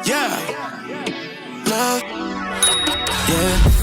Yeah, love, yeah.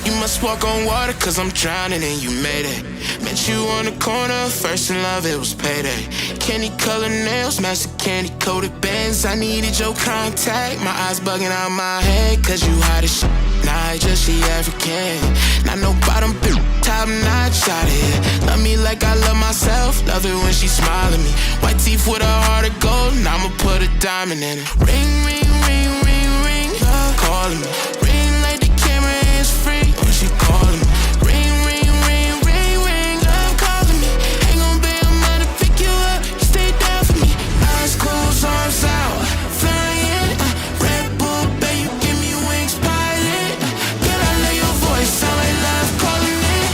You must walk on water cause I'm drowning and you made it. Met you on the corner, first in love, it was payday. Candy colored nails, match the candy coated bands. I needed your contact, my eyes bugging out my head. Cause you hot as shit, nah, just she African. Not no bottom, top notch out here. Love me like I love myself, love it when she smile at me. White teeth with a heart of gold, and I'ma put a diamond in it. Ring, ring, ring, ring, ring, love calling me. Ring like the camera is free, when she calling me. Ring, ring, ring, ring, ring, love calling me. Ain't gon' be a man to pick you up, you stay down for me. Eyes closed, arms out, flying. Red Bull, babe, you give me wings, pilot. Girl, I love your voice, sound like love calling it.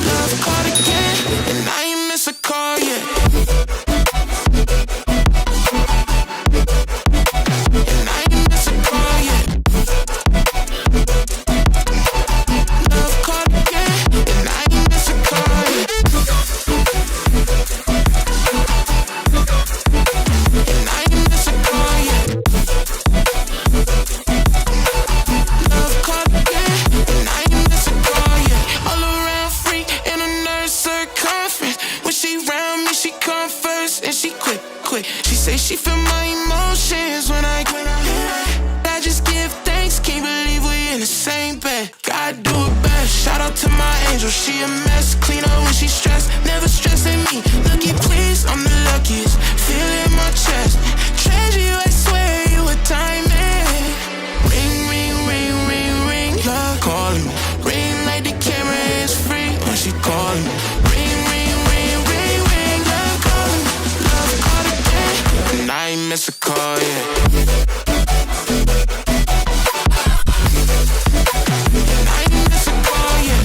Love called again, and I ain't miss a call yet. And I ain't miss a call yet. Love called again, and I ain't miss a call yet. And I ain't miss a call yet. Love called again, and I ain't miss a call yet. All around free in a nerd circumference. When she round me, she come first, and she quick. She say she feel my emotions when I just give thanks, can't believe we in the same bed. God do it best, shout out to my angel, she a mess. Clean up when she stressed, never stressing me. Looky please, I'm the luckiest, feel it in my chest. Treasure you, I swear you a diamond. Ring, ring, ring, ring, ring, love calling me. Ring like the camera is free when she calling me. Ring, ring, ring, ring, ring, love calling me. Love call again, and I ain't miss a call yet. And I ain't miss a call yet.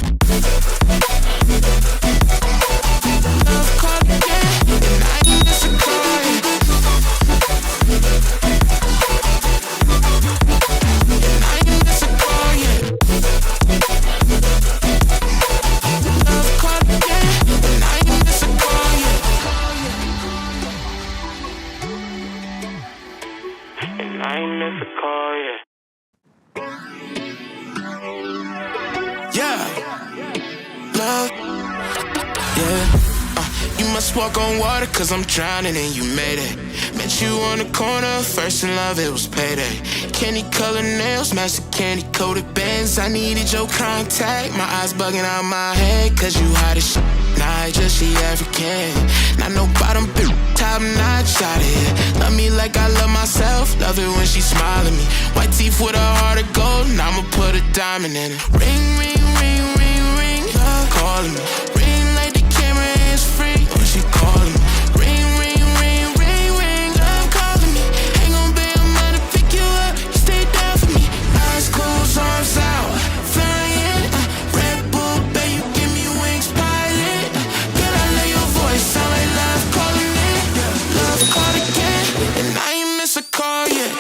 Love call again, and I ain't miss a call yet. And I ain't miss a call yet. Love call again, and I ain't miss a call yet. And I ain't miss a call yet. Yeah, love, yeah. You must walk on water cause I'm drowning and you made it. Met you on the corner, first in love, it was payday. Candy colored nails, match the candy coated bands. I needed your contact, my eyes bugging out my head. Cause you hot as shit, nah, just she African. Not no bottom, top notch out here. Love me like I love myself, love it when she smile at me. White teeth with a heart of gold, and I'ma put a diamond in it. Ring, ring, ring, ring, ring, love calling me. Ring like the camera is free when she calling me. Ring, ring, ring, ring, ring, love calling me. Ain't gon' be a man to pick you up, you stay down for me. Eyes closed, arms out, flying. Red Bull, babe, you give me wings, pilot. Girl, I love your voice, sound like love calling it. Love called again, and I ain't miss a call yet.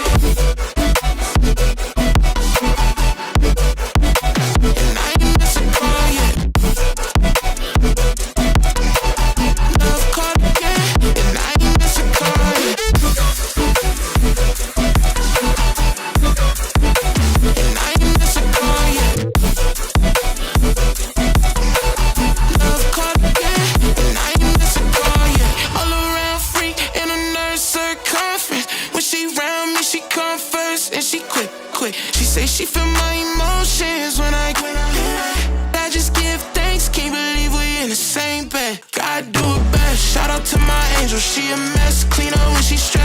And I ain't miss a call yet. Love called again, and I ain't miss a call yet. And I ain't miss a call yet. Love called again, and I ain't miss a call yet. All around free in a nerd circumference. When she round me, she come first, and she quick. She say she feel my emotions when I just give thanks, can't believe we in the same bed. God do it best, shout out to my angel, she a mess. Clean up when she stressed.